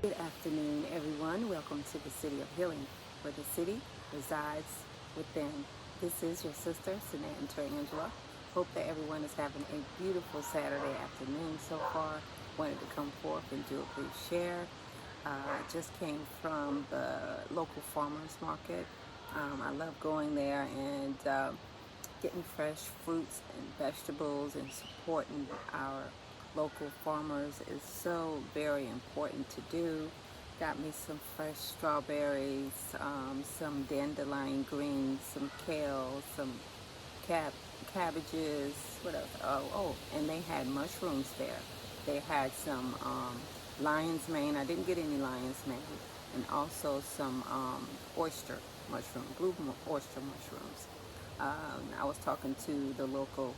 Good afternoon, everyone. Welcome to the City of Healing, where the city resides within. This is your sister, Sanat Angela. Hope that everyone is having a beautiful Saturday afternoon so far. Wanted to come forth and do a brief share. I just came from the local farmers market. I love going there and getting fresh fruits and vegetables and supporting our local farmers is so very important to do. Got me some fresh strawberries, some dandelion greens, some kale, some cabbages. What else? And they had mushrooms there. They had some lion's mane. I didn't get any lion's mane, and also some blue oyster mushrooms. I was talking to the local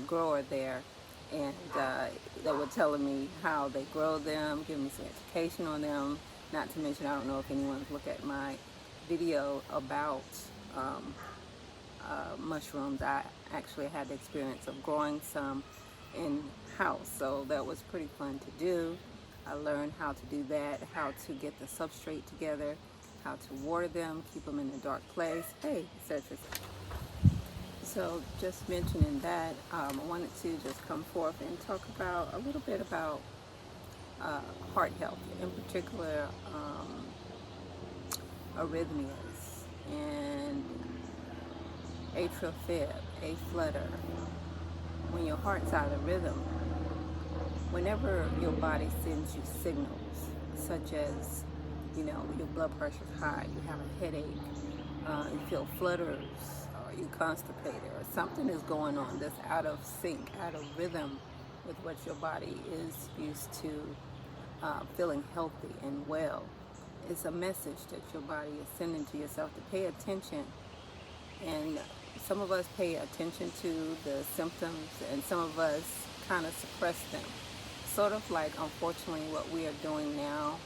grower there, and they were telling me how they grow them, giving me some education on them. Not to mention, I don't know if anyone's looked at my video about mushrooms. I actually had the experience of growing some in house, so that was pretty fun to do. I learned how to do that, how to get the substrate together, how to water them, keep them in a dark place, etc. So just mentioning that, I wanted to just come forth and talk about a little bit about heart health, in particular arrhythmias and atrial fib, A-flutter. When your heart's out of rhythm, whenever your body sends you signals, such as, your blood pressure's high, you have a headache, you feel flutters, or you're constipated, or something is going on that's out of sync, out of rhythm with what your body is used to feeling healthy and well. It's a message that your body is sending to yourself to pay attention. And some of us pay attention to the symptoms, and some of us kind of suppress them. Sort of like, unfortunately, what we are doing now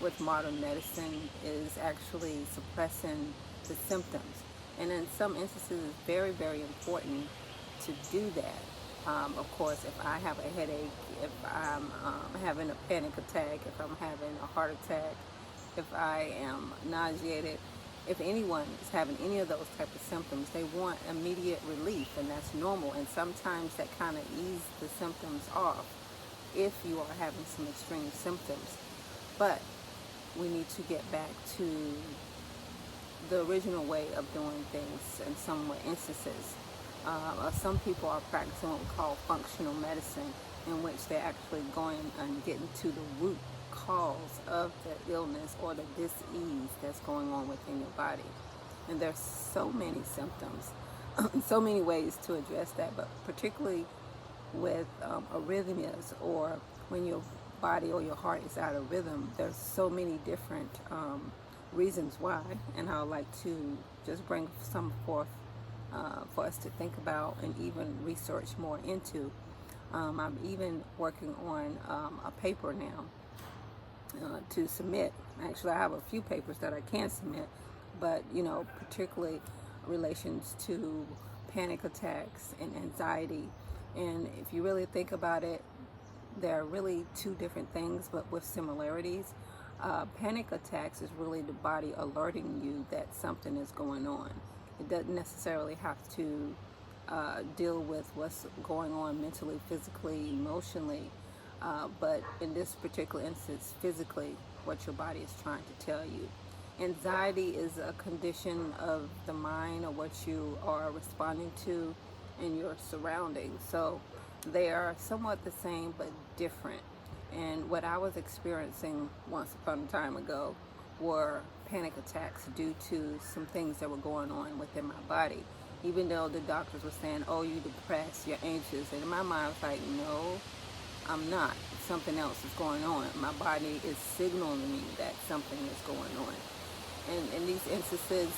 with modern medicine is actually suppressing the symptoms. And in some instances, it's very, very important to do that. Of course, if I have a headache, if I'm having a panic attack, if I'm having a heart attack, if I am nauseated, if anyone is having any of those type of symptoms, they want immediate relief, and that's normal. And sometimes that kind of eases the symptoms off if you are having some extreme symptoms. But we need to get back to the original way of doing things in some instances. Some people are practicing what we call functional medicine, in which they're actually going and getting to the root cause of the illness or the dis-ease that's going on within your body. And there's so many symptoms, so many ways to address that, but particularly with arrhythmias, or when your body or your heart is out of rhythm, there's so many different reasons why, and I'd like to just bring some forth for us to think about and even research more into. I'm even working on a paper now to submit. Actually, I have a few papers that I can submit, but particularly relations to panic attacks and anxiety. And if you really think about it, they're really two different things, but with similarities. Panic attacks is really the body alerting you that something is going on. It doesn't necessarily have to deal with what's going on mentally, physically, emotionally, but in this particular instance, physically, what your body is trying to tell you. Anxiety is a condition of the mind, or what you are responding to in your surroundings. So they are somewhat the same but different. And what I was experiencing once upon a time ago were panic attacks due to some things that were going on within my body. Even though the doctors were saying, oh, you're depressed, you're anxious. And in my mind, I was like, no, I'm not. Something else is going on. My body is signaling me that something is going on. And in these instances,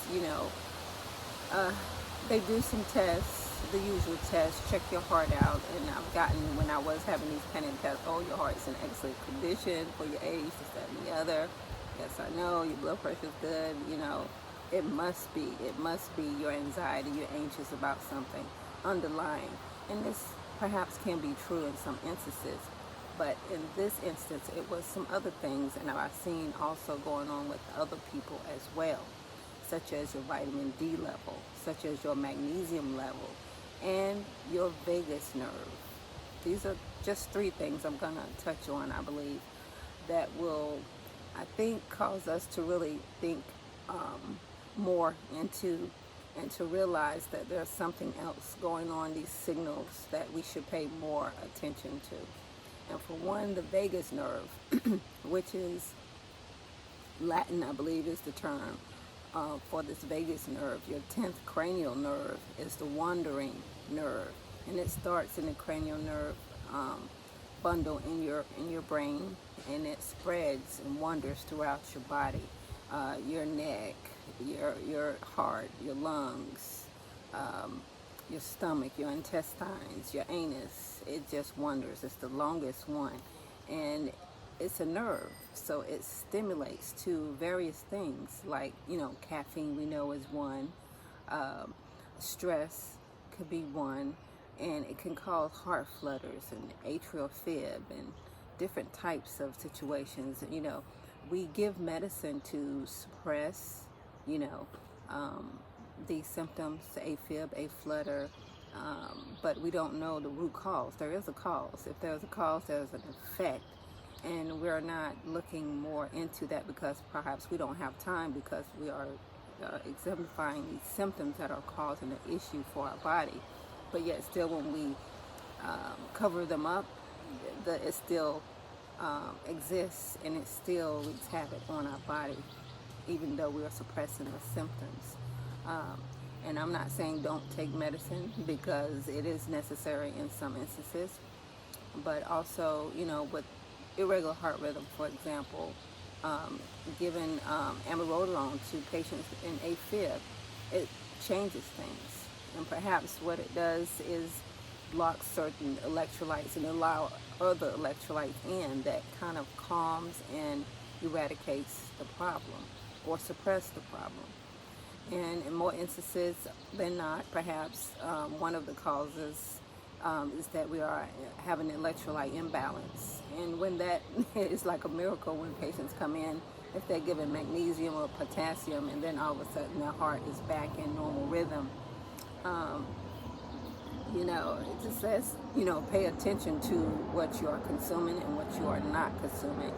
they do some tests, the usual tests, check your heart out. And I've gotten, when I was having these panic attacks, oh, your heart's in excellent condition for your age, this, that, and the other. Yes, I know, your blood pressure's good, It must be your anxiety, you're anxious about something underlying. And this perhaps can be true in some instances. But in this instance, it was some other things, and I've seen also going on with other people as well, such as your vitamin D level, such as your magnesium level, and your vagus nerve. These are just three things I'm going to touch on, I believe, that will, I think, cause us to really think more into and to realize that there's something else going on, these signals that we should pay more attention to. And for one, the vagus nerve, which is Latin, I believe, is the term for this vagus nerve. Your 10th cranial nerve is the wandering nerve, and it starts in the cranial nerve bundle in your brain, and it spreads and wanders throughout your body, your neck, your heart, your lungs, your stomach, your intestines, your anus. It just wanders. It's the longest one, and it's a nerve, so it stimulates to various things like, caffeine we know is one, um, stress could be one, and it can cause heart flutters and atrial fib and different types of situations. We give medicine to suppress, you know, um, these symptoms, AFib, a flutter, but we don't know the root cause. There is a cause. If there's a cause, there's an effect. And we're not looking more into that because perhaps we don't have time, because we are exemplifying these symptoms that are causing an issue for our body. But yet still, when we cover them up, it still exists, and it still wreaks havoc on our body, even though we are suppressing the symptoms. And I'm not saying don't take medicine, because it is necessary in some instances, but also, with irregular heart rhythm, for example, giving amiodarone to patients in AFib, it changes things. And perhaps what it does is block certain electrolytes and allow other electrolytes in that kind of calms and eradicates the problem or suppress the problem. And in more instances than not, perhaps one of the causes is that we are having an electrolyte imbalance. And when that is like a miracle when patients come in, if they're given magnesium or potassium, and then all of a sudden their heart is back in normal rhythm. It just says, pay attention to what you are consuming and what you are not consuming.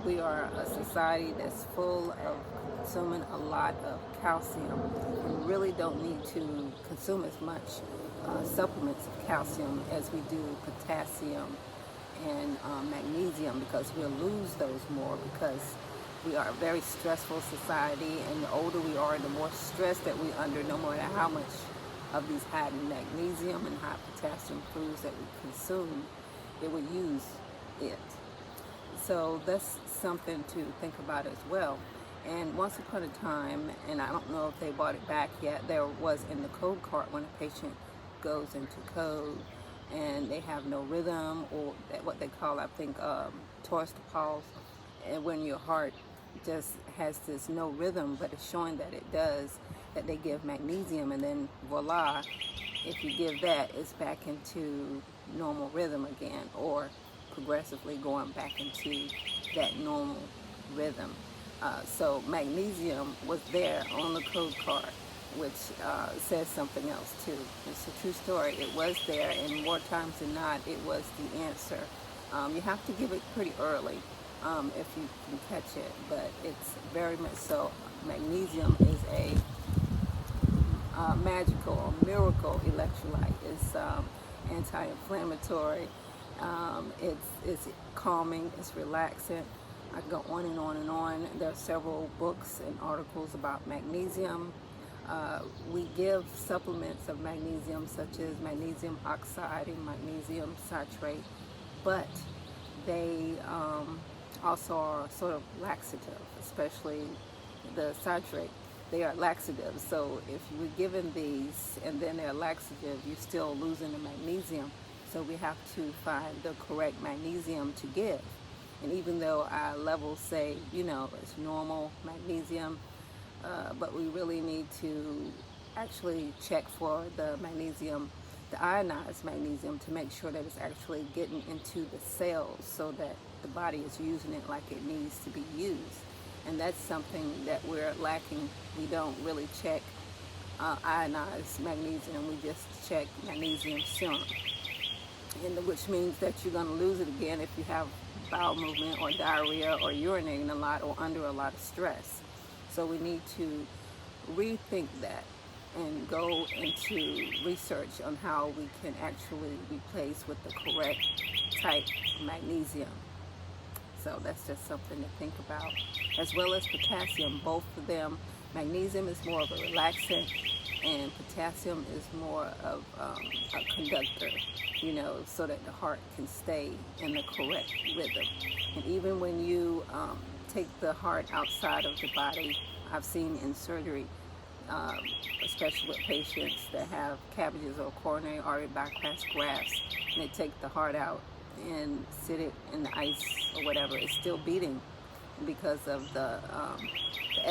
We are a society that's full of consuming a lot of calcium, and really don't need to consume as much supplements of calcium as we do potassium and magnesium, because we'll lose those more, because we are a very stressful society, and the older we are, the more stress that we under, no matter how much of these high magnesium and high potassium foods that we consume, it would use it. So that's something to think about as well. And once upon a time, and I don't know if they brought it back yet, there was in the code card, when a patient goes into code and they have no rhythm, or what they call, I think, torus de pause, and when your heart just has this no rhythm, but it's showing that it does, that they give magnesium, and then voila, if you give that, it's back into normal rhythm again, or progressively going back into that normal rhythm. So magnesium was there on the code card, which says something else too. It's a true story. It was there, and more times than not, it was the answer. You have to give it pretty early if you can catch it, but it's very much so. Magnesium is a magical, miracle electrolyte. It's anti-inflammatory. It's calming. It's relaxing. I go on and on and on. There are several books and articles about magnesium. We give supplements of magnesium, such as magnesium oxide and magnesium citrate, but they also are sort of laxative, especially the citrate. They are laxatives. So if you were given these and then they're laxative, you're still losing the magnesium. So we have to find the correct magnesium to give. And even though our levels say, it's normal magnesium, but we really need to actually check for the magnesium the ionized magnesium to make sure that it's actually getting into the cells so that the body is using it like it needs to be used. And that's something that we're lacking. We don't really check ionized magnesium. We just check magnesium serum, and which means that you're going to lose it again if you have bowel movement or diarrhea or urinating a lot or under a lot of stress. So we need to rethink that and go into research on how we can actually replace with the correct type of magnesium. So that's just something to think about. As well as potassium, both of them. Magnesium is more of a relaxant, and potassium is more of a conductor, so that the heart can stay in the correct rhythm. And even when you take the heart outside of the body, I've seen in surgery, especially with patients that have cabbages or coronary artery bypass grafts, and they take the heart out and sit it in the ice or whatever, it's still beating because of the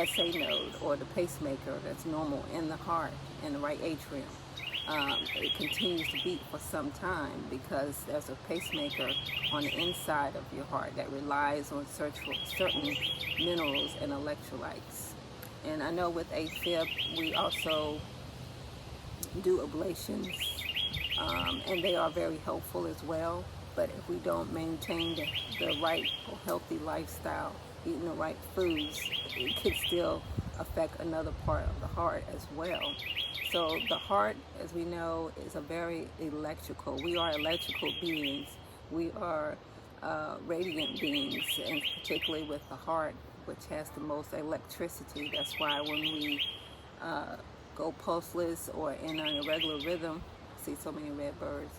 SA node or the pacemaker that's normal in the heart, in the right atrium. It continues to beat for some time because there's a pacemaker on the inside of your heart that relies on certain minerals and electrolytes. And I know with AFib, we also do ablations, and they are very helpful as well. But if we don't maintain the right or healthy lifestyle, eating the right foods, it could still affect another part of the heart as well. So the heart, as we know, is a very electrical. We are electrical beings. We are radiant beings, and particularly with the heart, which has the most electricity. That's why when we go pulseless or in an irregular rhythm, see so many red birds,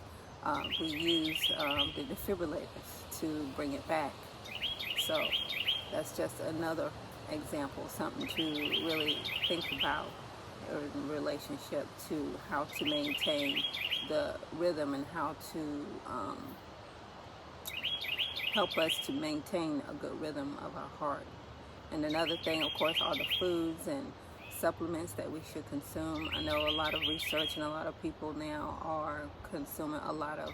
we use the defibrillators to bring it back. So that's just another example, something to really think about in relationship to how to maintain the rhythm and how to help us to maintain a good rhythm of our heart. And another thing, of course, are the foods and supplements that we should consume. I know a lot of research and a lot of people now are consuming a lot of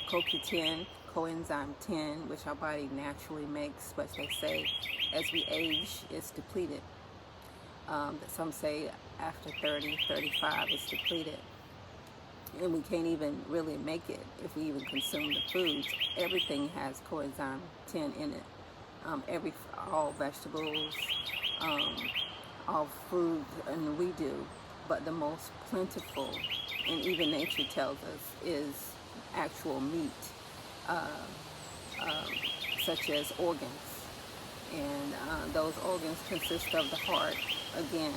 CoQ10, coenzyme 10, which our body naturally makes, but they say as we age, it's depleted. Some say after 30, 35, it's depleted. And we can't even really make it if we even consume the foods. Everything has coenzyme 10 in it. All vegetables, all food, and we do. But the most plentiful, and even nature tells us, is actual meat, such as organs. And those organs consist of the heart, again,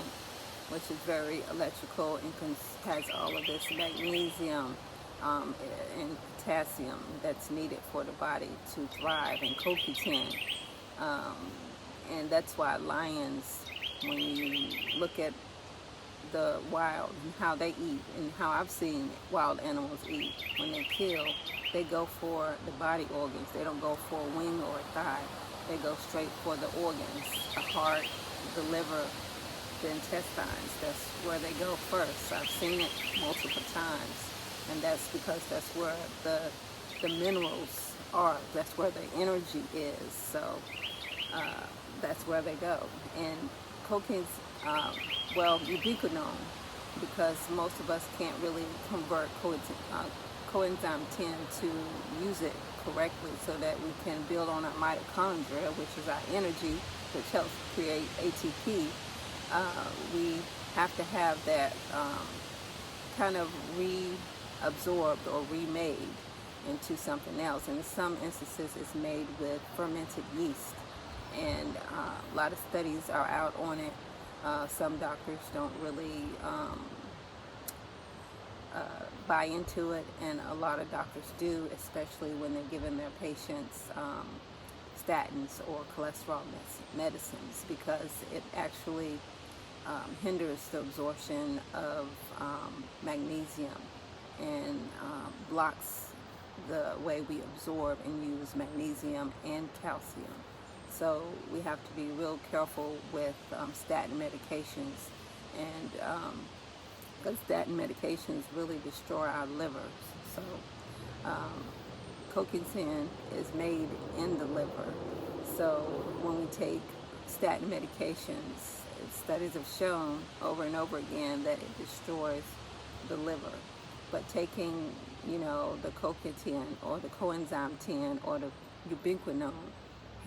which is very electrical and has all of this magnesium and potassium that's needed for the body to thrive, and CoQ10. And that's why lions, when you look at the wild and how they eat, and how I've seen wild animals eat, when they kill, they go for the body organs. They don't go for a wing or a thigh. They go straight for the organs, the heart, the liver, the intestines. That's where they go first. I've seen it multiple times, and that's because that's where the minerals are. That's where the energy is. So that's where they go. And cocaine's, ubiquinone, because most of us can't really convert coenzyme 10 to use it correctly so that we can build on our mitochondria, which is our energy, which helps create ATP. We have to have that kind of reabsorbed or remade into something else. And in some instances, it's made with fermented yeast. And a lot of studies are out on it. Some doctors don't really buy into it, and a lot of doctors do, especially when they're giving their patients statins or cholesterol medicines, because it actually hinders the absorption of magnesium and blocks the way we absorb and use magnesium and calcium. So we have to be real careful with statin medications, and because statin medications really destroy our livers. So um, CoQ10 is made in the liver. So when we take statin medications, studies have shown over and over again that it destroys the liver. But taking, the CoQ10 or the coenzyme 10 or the ubiquinone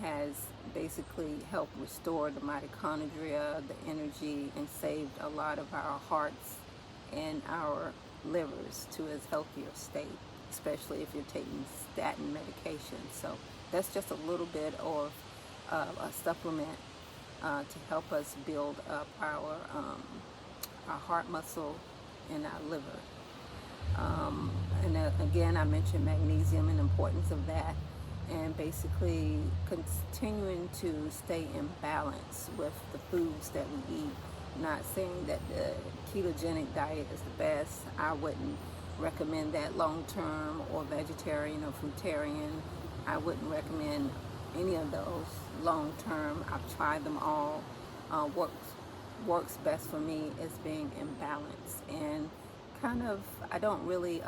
has basically helped restore the mitochondria, the energy, and saved a lot of our hearts and our livers to a healthier state, especially if you're taking statin medication. So that's just a little bit of a supplement to help us build up our heart muscle and our liver. And again, I mentioned magnesium and the importance of that, and basically continuing to stay in balance with the foods that we eat. Not saying that the ketogenic diet is the best. I wouldn't recommend that long term, or vegetarian or fruitarian. I wouldn't recommend any of those long term. I've tried them all. Works best for me is being in balance, and I don't really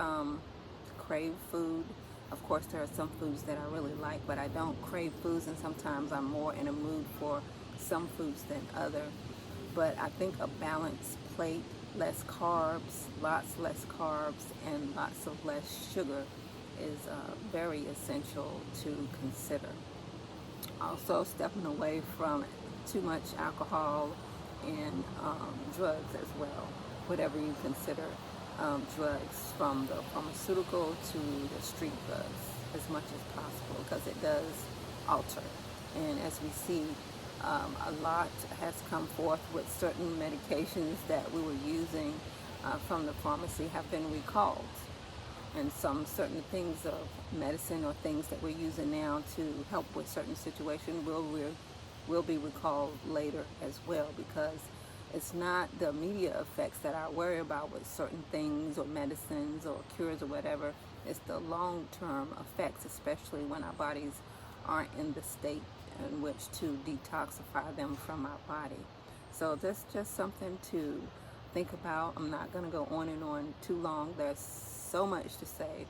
crave food. Of course, there are some foods that I really like, but I don't crave foods, and sometimes I'm more in a mood for some foods than other. But I think a balanced plate, less carbs, lots less carbs, and lots of less sugar is very essential to consider. Also, stepping away from too much alcohol and drugs as well, whatever you consider drugs, from the pharmaceutical to the street drugs, as much as possible, because it does alter. And as we see, a lot has come forth with certain medications that we were using from the pharmacy have been recalled. And some certain things of medicine or things that we're using now to help with certain situations will be recalled later as well, because it's not the immediate effects that I worry about with certain things or medicines or cures or whatever. It's the long-term effects, especially when our bodies aren't in the state in which to detoxify them from our body. So that's just something to think about. I'm not going to go on and on too long. There's so much to say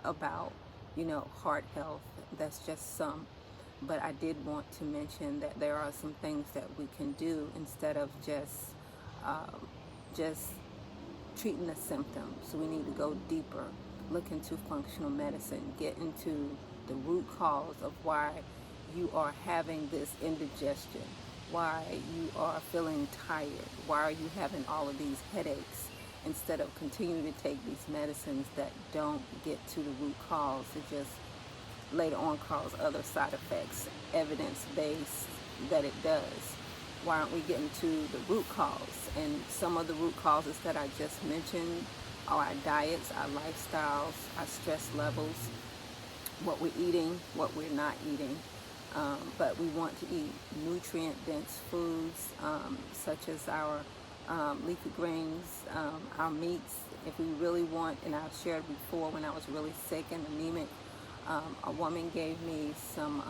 about, heart health. That's just some. But I did want to mention that there are some things that we can do instead of just treating the symptoms. So we need to go deeper, look into functional medicine, get into the root cause of why you are having this indigestion, why you are feeling tired, why are you having all of these headaches, instead of continuing to take these medicines that don't get to the root cause. It just later on cause other side effects, evidence-based that it does. Why aren't we getting to the root cause? And some of the root causes that I just mentioned are our diets, our lifestyles, our stress levels, what we're eating, what we're not eating. But we want to eat nutrient-dense foods, such as our leafy greens, our meats. If we really want, and I've shared before when I was really sick and anemic, a woman gave me some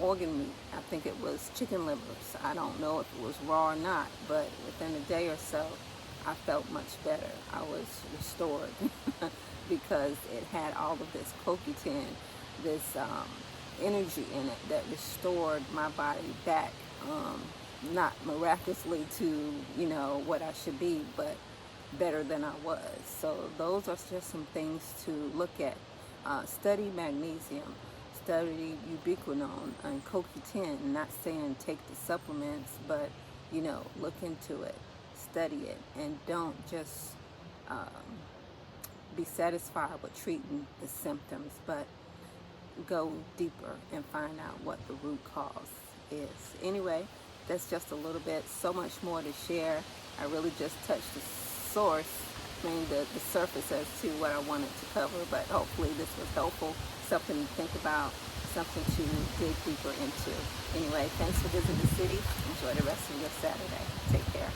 organ meat. I think it was chicken livers. I don't know if it was raw or not, but within a day or so, I felt much better. I was restored because it had all of this CoQ10, this energy in it that restored my body back, not miraculously to, what I should be, but better than I was. So those are just some things to look at. Study magnesium, study ubiquinone and CoQ10. Not saying take the supplements, but look into it, study it, and don't just be satisfied with treating the symptoms, but go deeper and find out what the root cause is. Anyway, that's just a little bit, so much more to share. I really just touched the source, the surface as to what I wanted to cover, but hopefully this was helpful, something to think about, something to dig deeper into. Anyway, thanks for visiting the city. Enjoy the rest of your Saturday. Take care.